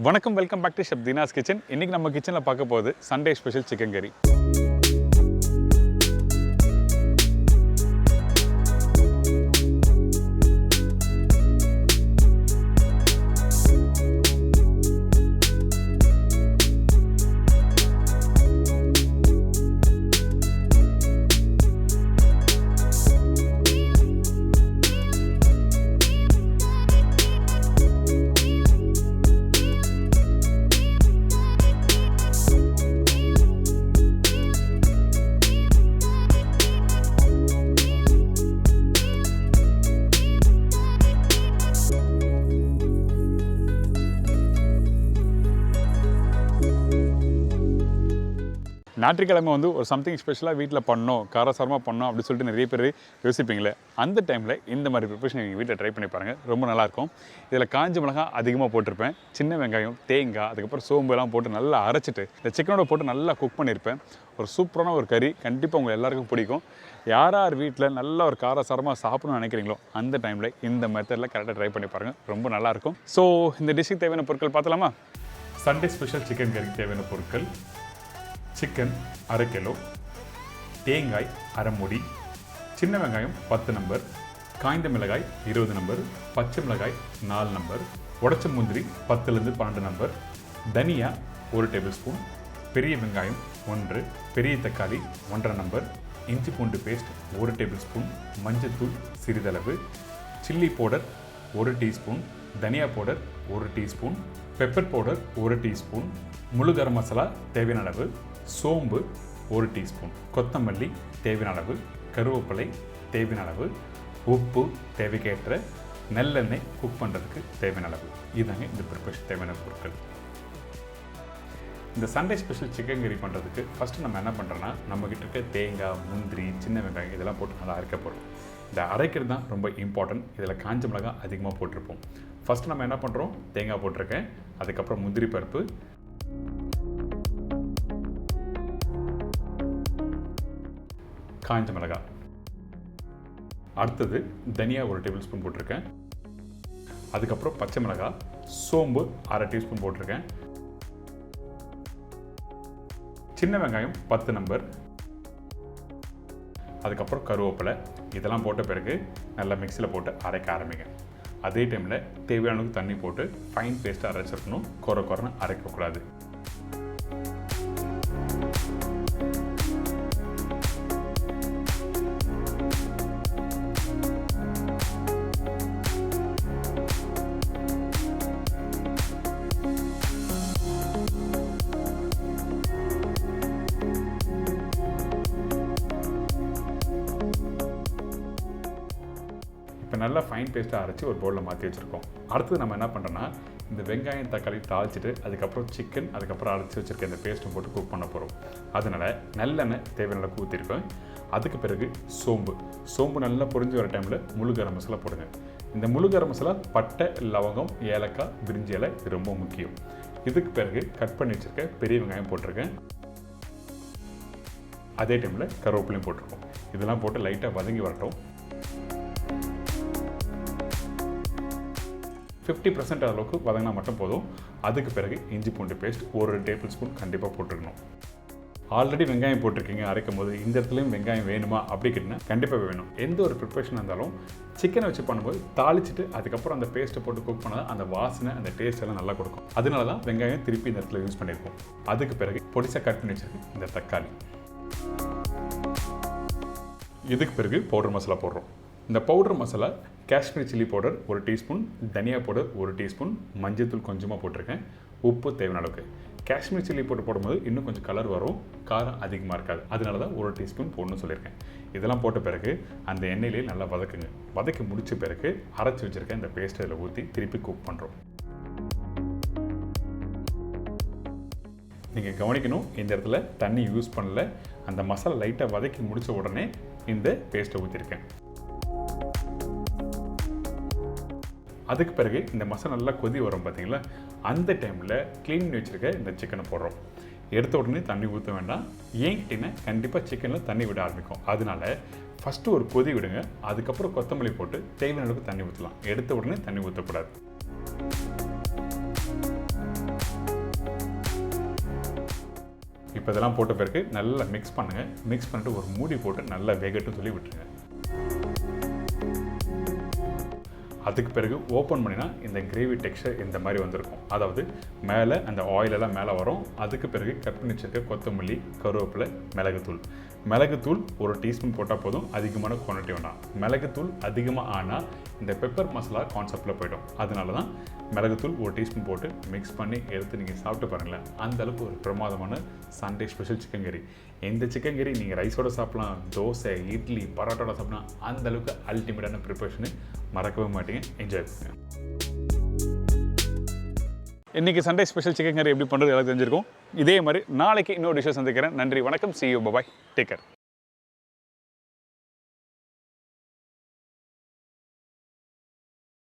வணக்கம், welcome back to chef Deena's kitchen. இன்றைக்கி நம்ம கிச்சனில் பார்க்க போகுது சண்டே ஸ்பெஷல் சிக்கன் கறி. ஞாயிற்றுக்கிழமை ஒரு சம்திங் ஸ்பெஷலாக வீட்டில் பண்ணோம், காரசாரமாக பண்ணோம் அப்படின்னு சொல்லிட்டு நிறைய பேர் யோசிப்பீங்களே. அந்த டைமில் இந்த மாதிரி ப்ரிப்பரேஷன் எங்கள் வீட்டில் ட்ரை பண்ணி பாருங்கள், ரொம்ப நல்லாயிருக்கும். இதில் காஞ்ச மிளகாய் அதிகமாக போட்டிருப்பேன், சின்ன வெங்காயம், தேங்காய், அதுக்கப்புறம் சோம்பு எல்லாம் போட்டு நல்லா அரைச்சிட்டு இந்த சிக்கனோட போட்டு நல்லா குக் பண்ணியிருப்பேன். ஒரு சூப்பரான ஒரு கறி, கண்டிப்பாக உங்கள் எல்லாருக்கும் பிடிக்கும். யார் வீட்டில் நல்ல ஒரு காரசாரமாக சாப்பிடணும்னு நினைக்கிறீங்களோ அந்த டைமில் இந்த மெத்தடில் கரெக்டாக ட்ரை பண்ணி பாருங்கள், ரொம்ப நல்லாயிருக்கும். ஸோ இந்த டிஷ்ஷுக்கு தேவையான பொருட்கள் பார்த்தலாமா? சண்டே ஸ்பெஷல் சிக்கன் கறிக்கு தேவையான பொருட்கள்: சிக்கன் 1/2 கிலோ, தேங்காய் 1/2 மூடி, சின்ன வெங்காயம் 10 நம்பர், காய்ந்த மிளகாய் 20 நம்பர், பச்சை மிளகாய் 4 நம்பர், உடைச்ச முந்திரி 10லேருந்து 12 நம்பர், தனியா 1 டேபிள் ஸ்பூன், பெரிய வெங்காயம் 1, பெரிய தக்காளி 1.5 நம்பர், இஞ்சி பூண்டு பேஸ்ட் 1 டேபிள் ஸ்பூன், மஞ்சத்தூள் சிறிதளவு, சில்லி பவுடர் 1 டீஸ்பூன், தனியா powder 1 teaspoon, pepper powder 1 teaspoon, முழு கரம் மசாலா தேவையான அளவு, சோம்பு 1 டீஸ்பூன், கொத்தமல்லி தேவையான அளவு, கருவேப்பிலை தேவையான அளவு, உப்பு தேவைக்கேற்ற, நல்லெண்ணெய் குக் பண்ணுறதுக்கு தேவையான அளவு. இதுதாங்க இந்த ப்ரிப்பரேஷன் தேவையான பொருட்கள். இந்த சண்டே ஸ்பெஷல் சிக்கன் கறி பண்ணுறதுக்கு ஃபஸ்ட்டு நம்ம என்ன பண்ணுறோன்னா, நம்மக்கிட்ட இருக்க தேங்காய், முந்திரி, சின்ன வெங்காயம் இதெல்லாம் போட்டு நல்லா அரைக்க போகிறோம். இந்த அரைக்கிறது தான் ரொம்ப இம்பார்ட்டன்ட். இதில் காஞ்ச மிளகாய் அதிகமாக போட்டிருப்போம். ஃபஸ்ட்டு நம்ம என்ன பண்ணுறோம், தேங்காய் போட்டிருக்கேன், அதுக்கப்புறம் முந்திரி பருப்பு, காஞ்ச மிளகாய், அடுத்தது தனியா 1 டேபிள் ஸ்பூன் போட்டிருக்கேன், அதுக்கப்புறம் பச்சை மிளகாய், சோம்பு 1/2 டீஸ்பூன் போட்டிருக்கேன், சின்ன வெங்காயம் 10 நம்பர், அதுக்கப்புறம் கருவேப்பிலை. இதெல்லாம் போட்ட பிறகு நல்லா மிக்சியில் போட்டு அரைக்க ஆரம்பிங்க. அதே டைமில் தேவையான அளவுக்கு தண்ணி போட்டு ஃபைன் பேஸ்ட்டாக அரைச்சிருக்கணும், குறைன்னு அரைக்கக்கூடாது. இப்போ நல்லா ஃபைன் பேஸ்ட்டாக அரைச்சி ஒரு பவுலில் மாற்றி வச்சுருக்கோம். அடுத்தது நம்ம என்ன பண்ணுறோன்னா, இந்த வெங்காயம் தக்காளி தாளிச்சிட்டு அதுக்கப்புறம் சிக்கன், அதுக்கப்புறம் அரைச்சி வச்சுருக்க இந்த பேஸ்ட்டும் போட்டு குக் பண்ண போகிறோம். அதனால் நல்லெண்ணெய் தேவையான ஊற்றிருக்கோம். அதுக்கு பிறகு சோம்பு நல்லா பொரிஞ்சு வர டைமில் முழு கரம் மசாலா போடுங்க. இந்த முழு கரம் மசாலா பட்டை, லவங்கம், ஏலக்காய், பிரிஞ்சி இலை, இது ரொம்ப முக்கியம். இதுக்கு பிறகு கட் பண்ணி வச்சுருக்க பெரிய வெங்காயம் போட்டிருக்கேன். அதே டைமில் கருவேப்பிலையும் போட்டிருக்கோம். இதெல்லாம் போட்டு லைட்டாக வதங்கி வரட்டும். 50% அளவுக்கு வதங்கினா மட்டும் போதும். அதுக்கு பிறகு இஞ்சி பூண்டு பேஸ்ட் 1 டேபிள் ஸ்பூன் கண்டிப்பாக போட்டுருக்கணும். ஆல்ரெடி வெங்காயம் போட்டிருக்கீங்க அரைக்கும் போது, இந்த இடத்துலையும் வெங்காயம் வேணுமா அப்படி கேட்டிங்கன்னா கண்டிப்பாக வேணும். எந்த ஒரு ப்ரிப்பரேஷன் இருந்தாலும் சிக்கனை வச்சு பண்ணும்போது தாளிச்சிட்டு அதுக்கப்புறம் அந்த பேஸ்ட்டை போட்டு குக் பண்ணால் அந்த வாசனை, அந்த டேஸ்ட் எல்லாம் நல்லா கொடுக்கும். அதனால தான் வெங்காயம் திருப்பி இந்த இடத்துல யூஸ் பண்ணியிருக்கோம். அதுக்கு பிறகு பொடிசாக கட் பண்ணி வச்சிருக்கு இந்த தக்காளி. இதுக்கு பிறகு பவுடர் மசாலா போடுறோம். இந்த powder masala Kashmir chilli powder 1 teaspoon, தனியா பவுடர் 1 டீஸ்பூன், மஞ்சத்தூள் கொஞ்சமாக போட்டிருக்கேன், உப்பு தேவையான அளவுக்கு. காஷ்மீர் சில்லி பவுடர் போடும்போது இன்னும் கொஞ்சம் கலர் வரும், காரம் அதிகமாக இருக்காது. அதனால தான் 1 டீஸ்பூன் போடணும்னு சொல்லியிருக்கேன். இதெல்லாம் போட்ட பிறகு அந்த எண்ணெயிலே நல்லா வதக்குங்க. வதக்கி முடித்த பிறகு அரைச்சி வச்சுருக்கேன் இந்த பேஸ்ட்டை இதில் ஊற்றி திருப்பி குக் பண்ணுறோம். நீங்கள் கவனிக்கணும், இந்த இடத்துல தண்ணி யூஸ் பண்ணல. அந்த மசாலா லைட்டாக வதக்கி முடித்த உடனே இந்த பேஸ்ட்டை ஊற்றிருக்கேன். அதுக்கு பிறகு இந்த மசாலா நல்லா கொதி வரும் பார்த்தீங்களா, அந்த டைமில் க்ளீன் பண்ணி வச்சுருக்க இந்த சிக்கனை போடுறோம். எடுத்த உடனே தண்ணி ஊற்ற வேண்டாம். ஏன் கேட்டிங்கன்னா கண்டிப்பாக சிக்கனில் தண்ணி விட ஆரம்பிக்கும். அதனால ஃபஸ்ட்டு ஒரு கொதி விடுங்க, அதுக்கப்புறம் கொத்தமல்லி போட்டு தேவையான அளவுக்கு தண்ணி ஊற்றலாம். எடுத்த உடனே தண்ணி ஊற்றக்கூடாது. இப்போ இதெல்லாம் போட்ட பிறகு நல்லா மிக்ஸ் பண்ணுங்கள். மிக்ஸ் பண்ணிட்டு ஒரு மூடி போட்டு நல்லா வேகட்டும் சொல்லி விட்டுருங்க. அதுக்கு பிறகு ஓப்பன் பண்ணினா இந்த கிரேவி டெக்ஸ்சர் இந்த மாதிரி வந்திருக்கும். அதாவது மேலே அந்த ஆயிலெல்லாம் மேலே வரும். அதுக்கு பிறகு கட் பண்ணி வச்சிருக்க கொத்தமல்லி, கருவேப்பிலை, மிளகுத்தூள் ஒரு டீஸ்பூன் போட்டால் போதும், அதிகமான குவான்டிட்டி வேண்டாம். மிளகுத்தூள் அதிகமாக ஆனால் இந்த பெப்பர் மசாலா கான்செப்டில் போய்டும். அதனால தான் மிளகுத்தூள் ஒரு டீஸ்பூன் போட்டு மிக்ஸ் பண்ணி எடுத்து நீங்கள் சாப்பிட்டு பாருங்களேன். அந்தளவுக்கு ஒரு பிரமாதமான சண்டே ஸ்பெஷல் சிக்கன் கறி. இந்த சிக்கன் கறி நீங்கள் ரைஸோட சாப்பிட்லாம், தோசை, இட்லி, பரோட்டாவோட சாப்பிட்லாம். அந்தளவுக்கு அல்டிமேட்டான ப்ரிப்பரேஷனு, மறக்கவே மாட்டீங்க. என்ஜாய் பண்ணுங்கள். இன்றைக்கி சண்டே ஸ்பெஷல் சிக்கன் கறி எப்படி பண்ணுறது எல்லாம் தெரிஞ்சிருக்கும். இதே மாதிரி நாளைக்கு இன்னொரு டிஷ்ஷை சந்திக்கிறேன். நன்றி, வணக்கம், see you, bye bye, take care.